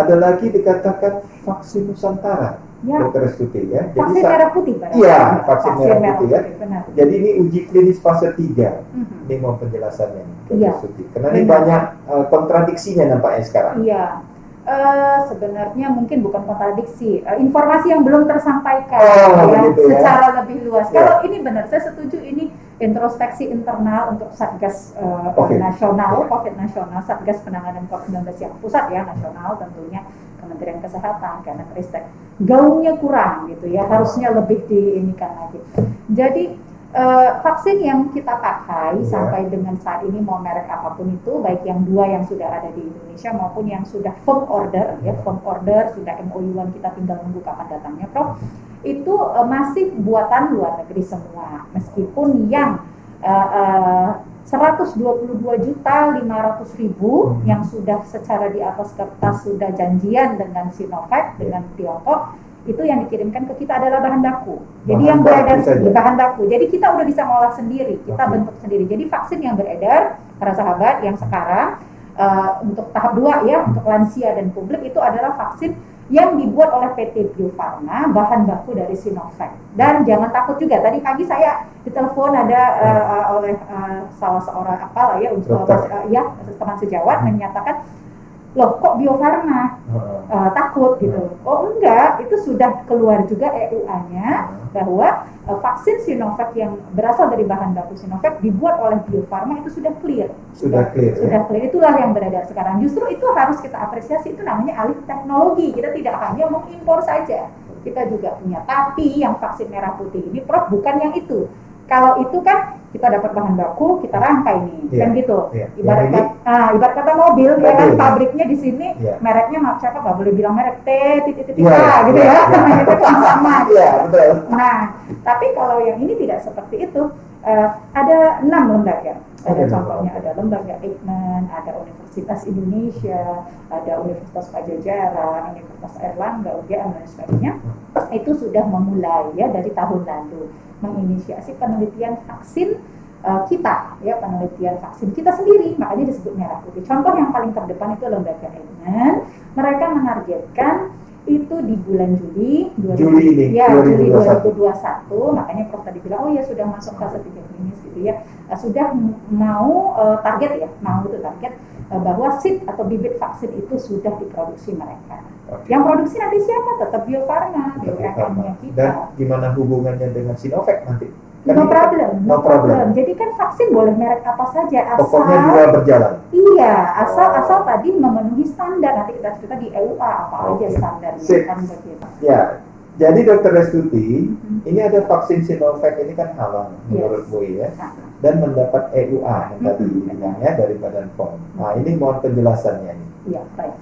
ada lagi dikatakan vaksin Nusantara, Ya. Dr. Restuti ya. Vaksin merah putih, Pak. Iya, vaksin merah putih ya. Benar. Jadi ini uji klinis fase 3. Mhm. Ini mau penjelasannya, Dr. Iya. Restuti. Karena ini Benar. banyak kontradiksinya nampaknya sekarang. Iya. Sebenarnya mungkin bukan kontradiksi, informasi yang belum tersampaikan begitu ya. Secara lebih luas. Ya. Kalau ini benar, saya setuju ini introspeksi internal untuk Satgas nasional, COVID nasional, Satgas penanganan COVID-19 yang pusat ya, nasional tentunya Kementerian Kesehatan, Kemenristek. Gaungnya kurang gitu ya, harusnya lebih diinikan lagi. Jadi vaksin yang kita pakai sampai dengan saat ini mau merek apapun itu, baik yang 2 yang sudah ada di Indonesia maupun yang sudah firm order ya, firm order sudah MOU-an, kita tinggal nunggu kapan datangnya, Prof. Itu masih buatan luar negeri semua, meskipun yang 122.500.000 yang sudah secara di atas kertas sudah janjian dengan Sinovac, dengan Tiongkok, itu yang dikirimkan ke kita adalah bahan baku. Jadi yang beredar bahan baku. Jadi kita udah bisa ngolah sendiri, kita bentuk sendiri. Jadi vaksin yang beredar, para sahabat, yang sekarang untuk tahap 2 ya, untuk lansia dan publik, itu adalah vaksin yang dibuat oleh PT Bio Farma, bahan baku dari Sinovac. Dan jangan takut juga, tadi pagi saya ditelepon ada oleh salah seorang teman sejawat menyatakan, loh kok Bio Farma takut gitu. Oh enggak, itu sudah keluar juga EUA-nya bahwa vaksin Sinovac yang berasal dari bahan baku Sinovac dibuat oleh Bio Farma itu sudah clear. Sudah clear. Itulah yang beredar sekarang. Justru itu harus kita apresiasi, itu namanya alih teknologi. Kita tidak hanya mengimpor saja, kita juga punya. Tapi yang vaksin merah putih ini, Prof, bukan yang itu. Kalau itu kan kita dapat bahan baku, kita rangkai nih, kan gitu. Ibarat kata mobil, ya kan, pabriknya di sini, mereknya maaf siapa, nggak boleh bilang merek gitu ya, itu sama. Nah, tapi kalau yang ini tidak seperti itu. Ada 6 lembaga. Ada contohnya, ada lembaga Eijkman, ada Universitas Indonesia, ada Universitas Pajajaran, Universitas Airlangga, UGM dan sebagainya. Itu sudah memulai ya dari tahun lalu menginisiasi penelitian vaksin kita, ya, penelitian vaksin kita sendiri, makanya disebut merah putih. Contoh yang paling terdepan itu lembaga Eijkman. Mereka menargetkan itu di bulan Juli 2021, makanya Prof tadi bilang, oh ya sudah masuk fase 3 klinis gitu ya, sudah mau target bahwa seed atau bibit vaksin itu sudah diproduksi mereka. Yang produksi nanti siapa? Tetap Bio Farma, BUMN-nya kita. Dan gimana hubungannya dengan Sinovac nanti? No problem. Jadi kan vaksin boleh merek apa saja, asal pokoknya juga berjalan. Iya, asal tadi memenuhi standar. Nanti kita cerita di EUA apa aja standarnya kan begitu. Ya, jadi Dr. Restuti, ini ada vaksin Sinovac ini kan halal menurut Boy ya, dan mendapat EUA yang tadi bilangnya dari Badan POM. Nah, ini mohon penjelasannya nih. Iya, baik.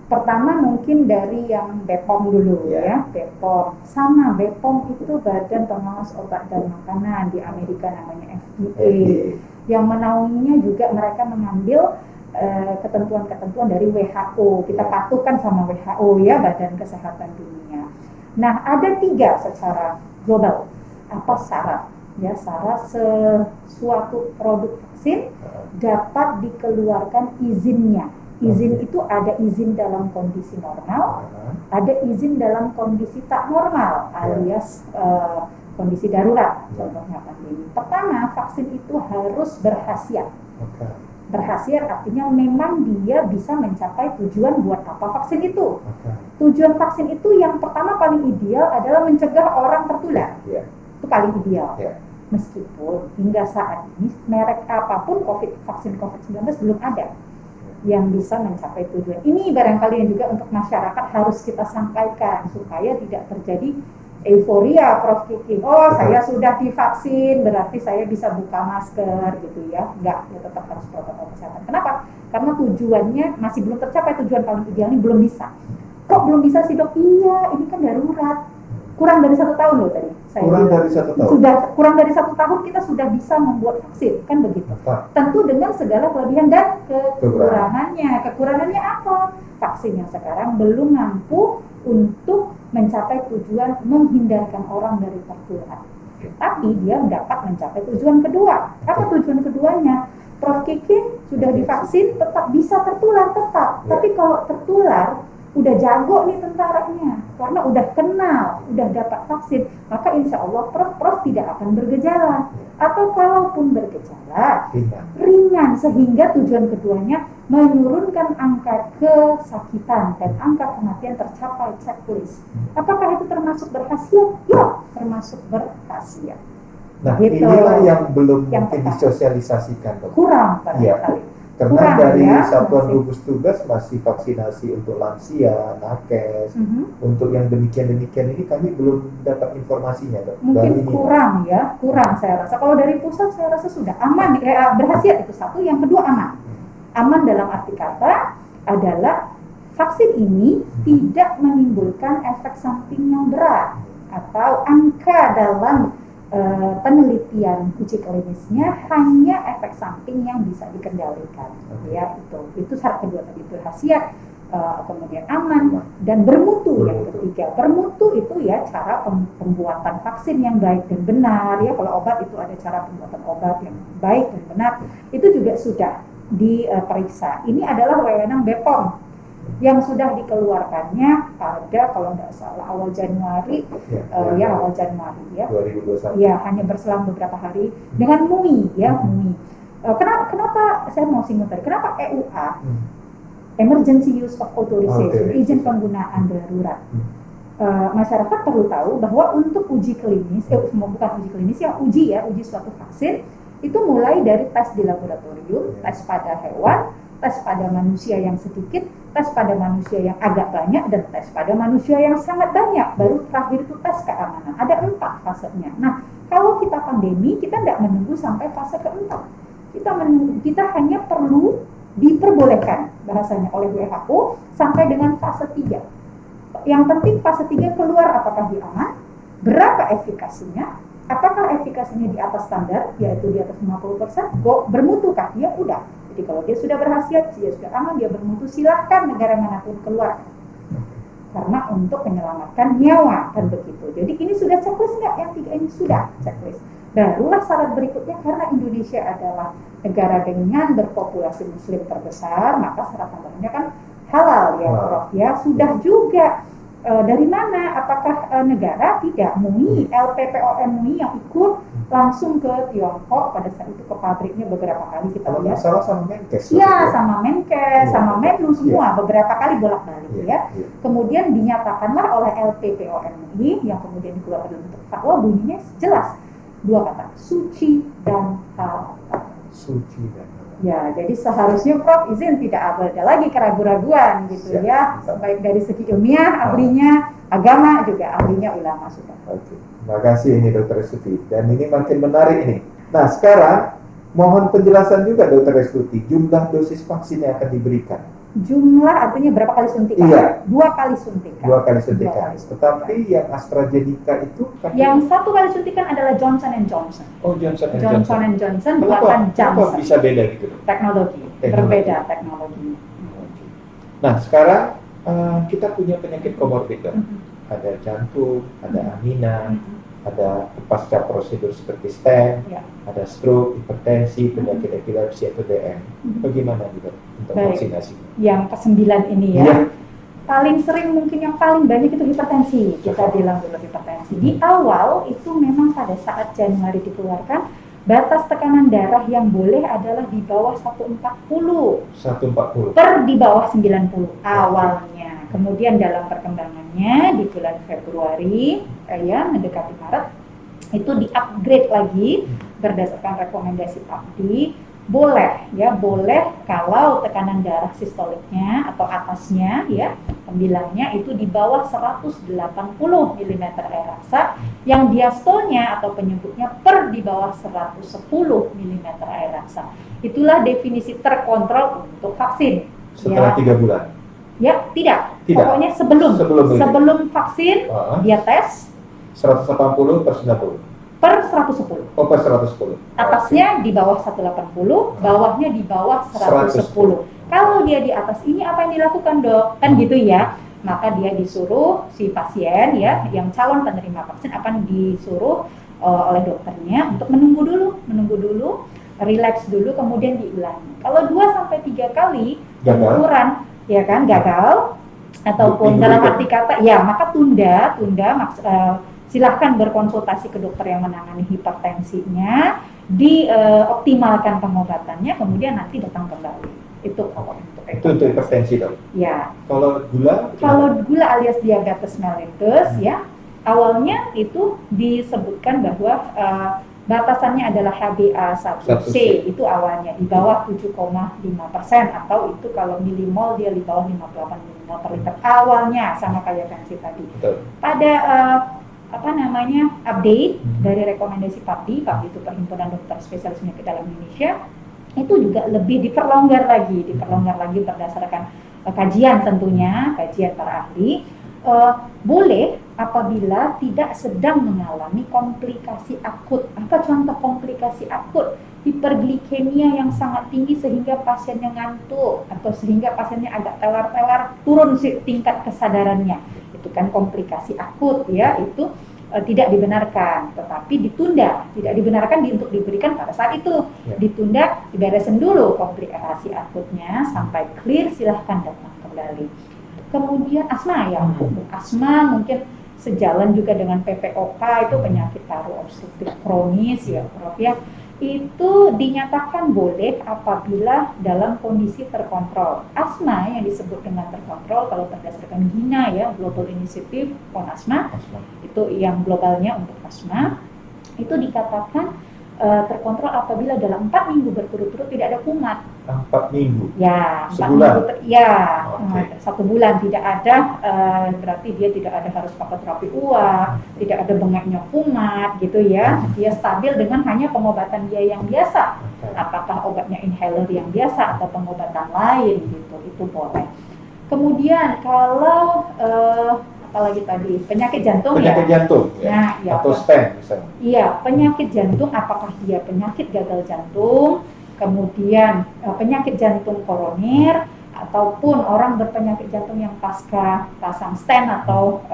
Pertama mungkin dari yang BPOM dulu ya, BPOM. Sama BPOM itu Badan Pengawas Obat dan Makanan di Amerika, namanya FDA. Yang menaunginya juga mereka mengambil ketentuan-ketentuan dari WHO. Kita patuhkan sama WHO ya, Badan Kesehatan Dunia. Nah, ada 3 secara global. Apa syarat? Ya, syarat sesuatu produk vaksin dapat dikeluarkan izinnya. Izin itu ada izin dalam kondisi normal, ada izin dalam kondisi tak normal, alias kondisi darurat, contohnya pandemi. Pertama, vaksin itu harus berkhasiat. Berkhasiat artinya memang dia bisa mencapai tujuan buat apa vaksin itu. Tujuan vaksin itu yang pertama paling ideal adalah mencegah orang tertular. Itu paling ideal. Meskipun hingga saat ini merek apapun vaksin COVID-19 belum ada yang bisa mencapai tujuan. Ini barangkali yang juga untuk masyarakat harus kita sampaikan supaya tidak terjadi euforia, Prof Kiki. Oh, saya sudah divaksin, berarti saya bisa buka masker gitu ya. Enggak, ya tetap harus protokol kesehatan. Kenapa? Karena tujuannya masih belum tercapai, tujuan paling ideal ini belum bisa. Kok belum bisa sih, Dok? Iya, ini kan darurat. Kurang dari 1 tahun loh tadi. Kurang dari 1 tahun kita sudah bisa membuat vaksin, kan begitu. Tentu dengan segala kelebihan dan kekurangannya. Kekurangannya apa? Vaksin yang sekarang belum mampu untuk mencapai tujuan menghindarkan orang dari tertular. Tapi dia dapat mencapai tujuan kedua. Apa tujuan keduanya? Prof Kiki sudah divaksin tetap bisa tertular tetap. Tapi kalau tertular udah jago nih tentaranya, karena udah kenal, udah dapat vaksin, maka insya Allah Prof tidak akan bergejala. Atau kalaupun bergejala, ringan, sehingga tujuan keduanya menurunkan angka kesakitan dan angka kematian tercapai checklist. Apakah itu termasuk berkhasiat? Ya, termasuk berkhasiat. Nah, Gitu. inilah yang belum Yang mungkin pertama. disosialisasikan, Dok. Kurang Iya. barangkali. Karena Kurang, dari ya, Satuan masih. Gugus Tugas masih vaksinasi untuk lansia, nakes, Mhm. untuk yang demikian-demikian ini kami belum dapat informasinya, Dok. Baru Mungkin ini, kurang ya, kurang saya rasa. Kalau dari pusat saya rasa sudah aman, berkhasiat itu satu. Yang kedua aman. Aman dalam arti kata adalah vaksin ini tidak menimbulkan efek samping yang berat atau angka dalam penelitian uji klinisnya hanya efek samping yang bisa dikendalikan. Ya itu syarat kedua tadi, berkhasiat, kemudian aman dan bermutu. Yang ketiga, bermutu itu ya cara pembuatan vaksin yang baik dan benar ya. Kalau obat itu ada cara pembuatan obat yang baik dan benar, itu juga sudah diperiksa. Ini adalah wewenang BPOM yang sudah dikeluarkannya pada kalau nggak salah awal Januari, awal Januari ya. 2021. Ya, hanya berselang beberapa hari dengan MUI ya, MUI. Kenapa saya mau singgung tadi? Kenapa EUA? Emergency Use of Authorization, izin penggunaan darurat. Masyarakat perlu tahu bahwa untuk uji klinis, bukan uji klinis, yang uji suatu vaksin itu mulai dari tes di laboratorium, tes pada hewan, tes pada manusia yang sedikit, tes pada manusia yang agak banyak, dan tes pada manusia yang sangat banyak. Baru terakhir itu tes keamanan. Ada 4 fasenya. Nah, kalau kita pandemi, kita tidak menunggu sampai fase keempat. Kita hanya perlu diperbolehkan bahasanya oleh WHO sampai dengan fase 3. Yang penting fase 3 keluar apakah dia aman, berapa efikasinya, apakah efikasinya di atas standar, yaitu di atas 50%, bermutukah? Ya udah. Jadi kalau dia sudah berkhasiat, dia sudah aman, dia bermutu, silahkan negara manapun keluar. Karena untuk menyelamatkan nyawa, kan begitu. Jadi ini sudah checklist nggak? Yang 3 ini sudah checklist. Barulah syarat berikutnya, karena Indonesia adalah negara dengan berpopulasi muslim terbesar, maka syarat tambahannya kan halal ya Prof ya. Sudah juga dari mana? Apakah negara? Tidak. MUI, LPPOM MUI yang ikut langsung ke Tiongkok pada saat itu ke pabriknya beberapa kali kita lihat. Kalau sama Menkes. Iya, sama Menkes, sama Menlu semua beberapa kali bolak-balik ya. Kemudian dinyatakanlah oleh LPPOM MUI yang kemudian dikeluarkan dalam bentuk fatwa, bunyinya jelas 2 kata, suci dan halal. Suci dan halal. Ya, jadi seharusnya Prof izin tidak ada lagi keraguan-raguan gitu ya. Baik dari segi ilmiah, ahlinya, agama juga ahlinya ulama sudah. Oke. Terima kasih ini Dr. Restuti. Dan ini makin menarik ini. Nah, sekarang mohon penjelasan juga Dr. Restuti, jumlah dosis vaksin yang akan diberikan. Jumlah artinya berapa kali suntikan? Iya. 2 kali suntikan. 2 kali suntikan. Tetapi yang AstraZeneca itu kan yang 1 kali suntikan adalah Johnson & Johnson. Oh, Johnson & Johnson buatan Johnson. Kenapa bisa beda gitu? Teknologi. Berbeda teknologinya. Nah, sekarang kita punya penyakit komorbid, ada jantung, ada angina, ada pasca prosedur seperti stent, ada stroke, hipertensi, penyakit epilepsi atau DM. Bagaimana juga untuk vaksinasi? Yang ke-9 ini ya. Paling sering mungkin yang paling banyak itu hipertensi. Kita bilang dulu hipertensi. Di awal itu memang pada saat Januari dikeluarkan, batas tekanan darah yang boleh adalah di bawah 140. 140. Per di bawah 90 awalnya. Kemudian dalam perkembangannya di bulan Februari mendekati Maret itu di-upgrade lagi berdasarkan rekomendasi PAPDI, boleh kalau tekanan darah sistoliknya atau atasnya pembilangnya itu di bawah 180 mm air raksa, yang diastolnya atau penyebutnya per di bawah 110 mm air raksa. Itulah definisi terkontrol untuk vaksin. Setelah 3 bulan. Ya, tidak. Pokoknya sebelum vaksin dia tes 180 per 90. Per 110. Oh, per 110. Atasnya di bawah 180, bawahnya di bawah 110. Kalau dia di atas ini apa yang dilakukan, Dok? Kan gitu ya. Maka dia disuruh si pasien yang calon penerima vaksin akan disuruh oleh dokternya untuk menunggu dulu, relax dulu, kemudian diulangi. Kalau 2 sampai 3 kali pengukuran gagal, ataupun Minggu dalam berikut. arti kata ya maka tunda silahkan berkonsultasi ke dokter yang menangani hipertensinya, dioptimalkan pengobatannya, kemudian nanti datang kembali. Itu kalau untuk Itu hipertensi dok. ya. Kalau gula? Kalau gula alias diabetes mellitus ya, awalnya itu disebutkan bahwa batasannya adalah HbA1c, itu awalnya di bawah 7,5% atau itu kalau milimol dia di bawah 58 milimol per liter awalnya, sama kayak tensi tadi. Betul. Pada update dari rekomendasi PAPDI itu Perhimpunan Dokter Spesialis Penyakit Dalam Indonesia, itu juga lebih diperlonggar lagi berdasarkan kajian tentunya, kajian para ahli, boleh apabila tidak sedang mengalami komplikasi akut. Apa contoh komplikasi akut? Hiperglikemia yang sangat tinggi sehingga pasiennya ngantuk atau sehingga pasiennya agak telar-telar, turun tingkat kesadarannya. Itu kan komplikasi akut ya, itu tidak dibenarkan, tetapi ditunda. Tidak dibenarkan untuk diberikan pada saat itu. Ditunda, diberesin dulu komplikasi akutnya sampai clear, silahkan datang kembali. Kemudian asma ya, asma mungkin sejalan juga dengan PPOK, itu penyakit paru obstruktif kronis ya Prof ya. Itu dinyatakan boleh apabila dalam kondisi terkontrol. Asma yang disebut dengan terkontrol kalau berdasarkan GINA ya, Global Initiative on Asthma, itu yang globalnya untuk asma, itu dikatakan terkontrol apabila dalam 4 minggu berturut-turut tidak ada kumat. 4 minggu? Ya, 4 sebulan? Minggu, ya, Okay. 1 bulan tidak ada, berarti dia tidak ada harus pakai terapi UA, tidak ada bengeknya kumat gitu ya, dia stabil dengan hanya pengobatan dia yang biasa, apakah obatnya inhaler yang biasa atau pengobatan lain gitu, itu boleh. Kemudian kalau apalagi tadi penyakit jantung jantung ya? Nah, ya, atau stent misalnya. Iya, penyakit jantung apakah dia penyakit gagal jantung, kemudian penyakit jantung koroner, ataupun orang berpenyakit jantung yang pasca pasang stent atau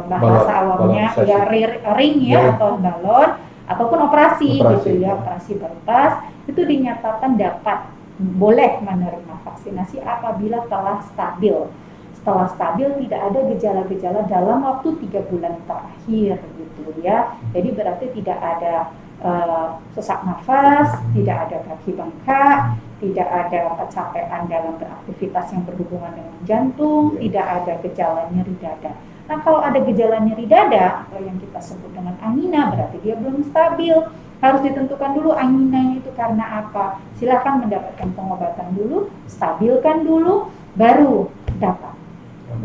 bahasa awamnya ya ring ya atau balon, ataupun operasi gitu ya, operasi bypass, itu dinyatakan dapat boleh menerima vaksinasi apabila telah stabil. Setelah stabil tidak ada gejala-gejala dalam waktu 3 bulan terakhir gitu ya. Jadi berarti tidak ada sesak nafas, tidak ada kaki bengkak, tidak ada kecapean dalam beraktivitas yang berhubungan dengan jantung, tidak ada gejala nyeri dada. Nah kalau ada gejala nyeri dada atau yang kita sebut dengan angina, berarti dia belum stabil. Harus ditentukan dulu anginanya itu karena apa. Silakan mendapatkan pengobatan dulu, stabilkan dulu, baru datang.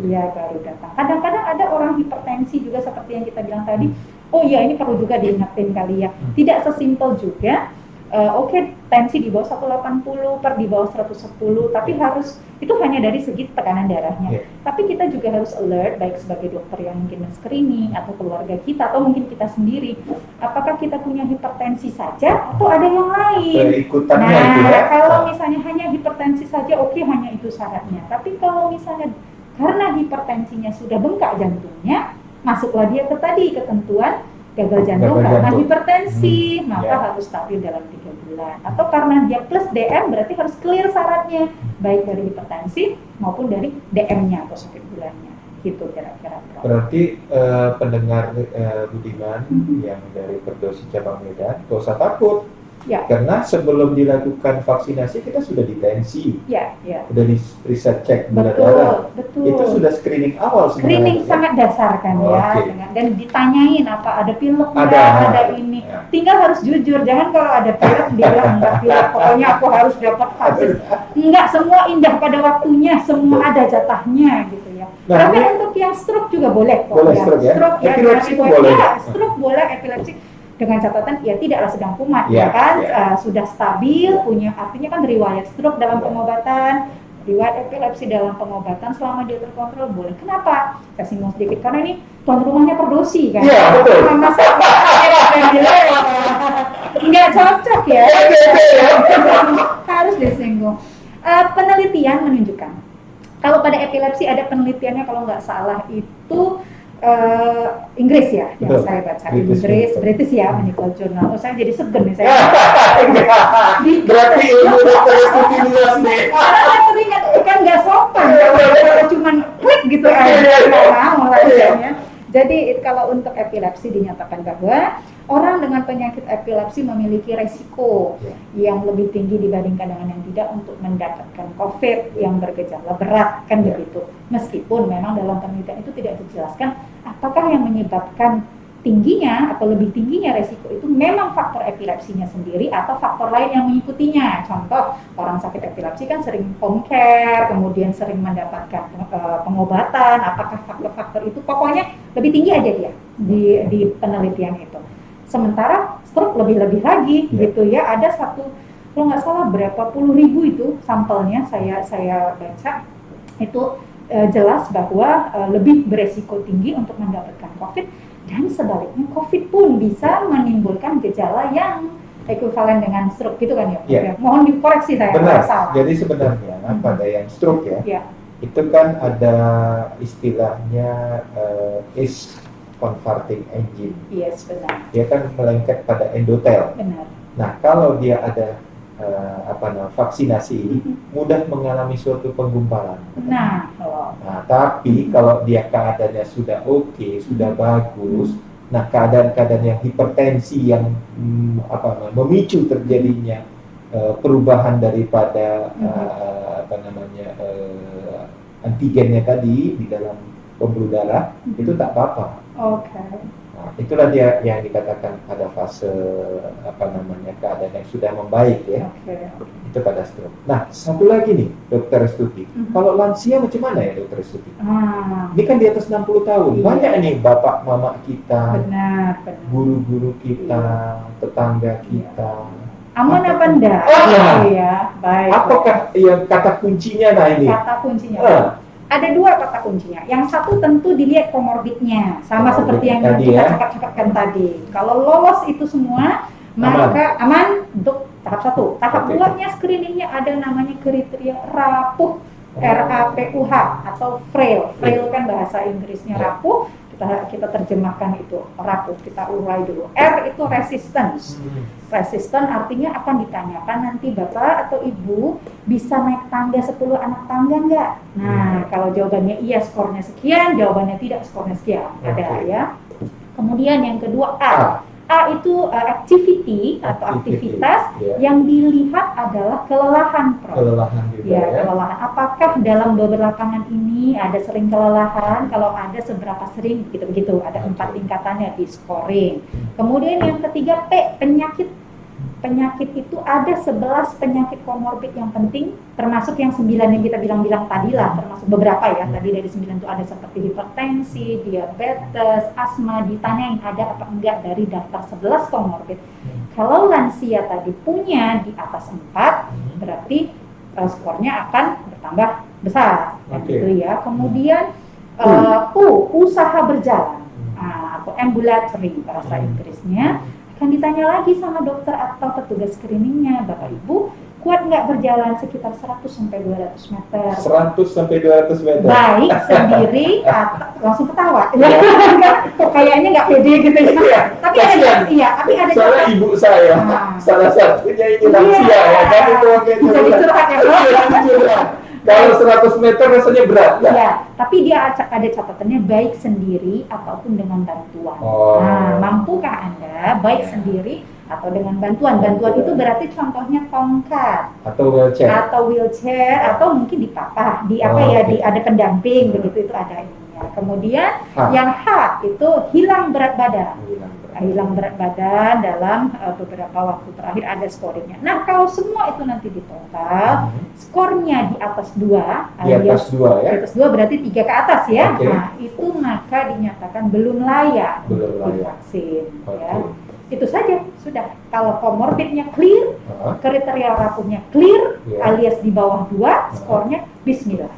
Iya, baru datang. Kadang-kadang ada orang hipertensi juga seperti yang kita bilang tadi. Oh iya, ini perlu juga diingetin kali ya. Tidak sesimpel juga. Oke, tensi di bawah 180 per di bawah 110, tapi harus itu hanya dari segi tekanan darahnya. Tapi kita juga harus alert, baik sebagai dokter yang mungkin screening atau keluarga kita atau mungkin kita sendiri. Apakah kita punya hipertensi saja atau ada yang lain? Nah, kalau misalnya hanya hipertensi saja, oke, hanya itu syaratnya. Tapi kalau misalnya karena hipertensinya sudah bengkak jantungnya, masuklah dia ke tadi ketentuan gagal jantung karena hipertensi, maka harus stabil dalam 3 bulan. Atau karena dia plus DM, berarti harus clear syaratnya, baik dari hipertensi maupun dari DM-nya atau sakit gulanya. Gitu kira-kira. Berarti pendengar Budiman yang dari Perdosi Cabang Medan, gak usah takut. Ya. Karena sebelum dilakukan vaksinasi kita sudah ditensi, sudah di riset cek gula darah, itu sudah screening awal sebenarnya. Screening sangat dasar kan dan ditanyain apa ada pilek ada ini, tinggal harus jujur, jangan kalau ada pilek dia bilang enggak pilek, pokoknya aku harus dapat vaksin. Enggak, semua indah pada waktunya, semua ada jatahnya gitu ya. Nah, tapi untuk yang stroke juga boleh kok. Boleh stroke ya? Epilepsi boleh. Stroke boleh, epilepsi dengan catatan ya tidaklah sedang kumat sudah stabil, punya artinya kan riwayat stroke dalam pengobatan, riwayat epilepsi dalam pengobatan selama dia terkontrol boleh. Kenapa? Saya singgung sedikit karena ini tuan rumahnya Perdosi kan. Iya, betul. Nggak cocok ya. Harus disinggung. Penelitian menunjukkan kalau pada epilepsi ada penelitiannya kalau nggak salah itu Inggris ya, yang Betul. saya baca British Inggris, Medical. British ya, Medical Journal. Oh, saya jadi segen nih saya. Berarti ilmu dokter Restuti luas nih. Karena saya teringat kan nggak sopan kalau cuma klik gitu aja, nggak mau lah ya. Jadi kalau untuk epilepsi dinyatakan bahwa orang dengan penyakit epilepsi memiliki resiko yang lebih tinggi dibandingkan dengan yang tidak untuk mendapatkan COVID yang bergejala berat, kan begitu. Meskipun memang dalam penelitian itu tidak dijelaskan apakah yang menyebabkan tingginya atau lebih tingginya resiko itu memang faktor epilepsinya sendiri atau faktor lain yang mengikutinya. Contoh, orang sakit epilepsi kan sering home care, kemudian sering mendapatkan pengobatan, apakah faktor-faktor itu pokoknya lebih tinggi aja dia di penelitian itu. Sementara stroke lebih-lebih lagi gitu ya, ada satu, kalau nggak salah berapa puluh ribu itu sampelnya saya baca, itu jelas bahwa lebih beresiko tinggi untuk mendapatkan COVID. Dan sebaliknya COVID pun bisa menimbulkan gejala yang ekuivalen dengan stroke gitu kan ya? Yeah. Mohon dikoreksi saya Benar. kalau salah. Jadi sebenarnya pada yang stroke itu kan ada istilahnya is converting engine. Yes, benar. Dia kan melengket pada endotel. Benar. Nah, kalau dia ada vaksinasi ini mudah mengalami suatu penggumpalan. Nah, tapi kalau dia keadaannya sudah oke, sudah bagus, nah keadaan-keadaan yang hipertensi yang memicu terjadinya perubahan daripada antigennya tadi di dalam pembuluh darah itu tak apa-apa. Oke. Nah, itulah dia yang dikatakan pada fase keadaan yang sudah membaik ya. Itu pada stroke. Nah, satu lagi nih, Dokter Restuti. Kalau lansia macam mana ya, Dokter Restuti? Ini kan di atas 60 tahun. Banyak nih bapak mama kita, benar. guru-guru kita, tetangga kita. Aman apa enggak? Ya, baik. Apakah yang kata kuncinya ini? Kata kuncinya. Ada dua kata kuncinya. Yang satu tentu dilihat komorbidnya, sama seperti yang kita cakap-cakapkan tadi. Kalau lolos itu semua, maka aman untuk tahap satu. Tahap duanya screeningnya ada namanya kriteria rapuh, RAPUH atau frail. Frail kan bahasa Inggrisnya rapuh. Kita terjemahkan itu rapuh, kita urai dulu. R itu resistance. Resistant artinya akan ditanyakan nanti bapak atau ibu bisa naik tangga 10 anak tangga enggak? Nah, kalau jawabannya iya skornya sekian, jawabannya tidak skornya sekian. Ada ya. Kemudian yang kedua A. A itu activity atau aktivitas yang dilihat adalah kelelahan, Prof. Kelelahan juga ya. Kelelahan. Apakah dalam belakangan ini ada sering kelelahan? Kalau ada seberapa sering? Begitu-begitu. Ada 4 tingkatannya di scoring. Kemudian yang ketiga P, penyakit. Penyakit itu ada 11 penyakit komorbid yang penting, termasuk yang 9 yang kita bilang tadi lah, termasuk beberapa ya. Tadi dari 9 itu ada seperti hipertensi, diabetes, asma, ditanyain ada apa enggak dari daftar 11 komorbid. Kalau lansia tadi punya di atas 4, berarti skornya akan bertambah besar. Gitu ya. Kemudian usaha berjalan atau ambulatory bahasa Inggrisnya. Akan ditanya lagi sama dokter atau petugas screeningnya, Bapak Ibu kuat nggak berjalan sekitar 100-200 meter? 100-200 meter. Baik sendiri atau langsung ketawa. Kayaknya nggak pede gitu ya. Tapi ada soalnya ibu saya salah satunya ini lansia ya. Kan itu jadi curhat ya. Kalau 100 meter rasanya berat ya? Ya, tapi dia ada catatannya baik sendiri ataupun dengan bantuan. Nah, mampukah Anda baik sendiri atau dengan bantuan? Bantuan itu berarti contohnya tongkat atau wheelchair atau mungkin dipapah, ada pendamping begitu, itu ada ininya. Kemudian yang H itu hilang berat badan. Hilang berat badan dalam beberapa waktu terakhir ada scoringnya. Nah, kalau semua itu nanti ditotal, skornya di atas 2, di atas 2 ya? Di atas 2 berarti 3 ke atas ya. Nah, itu maka dinyatakan belum layak divaksin. Ya. Itu saja, sudah. Kalau komorbidnya clear, kriteria rapuhnya clear, alias di bawah 2, skornya bismillah.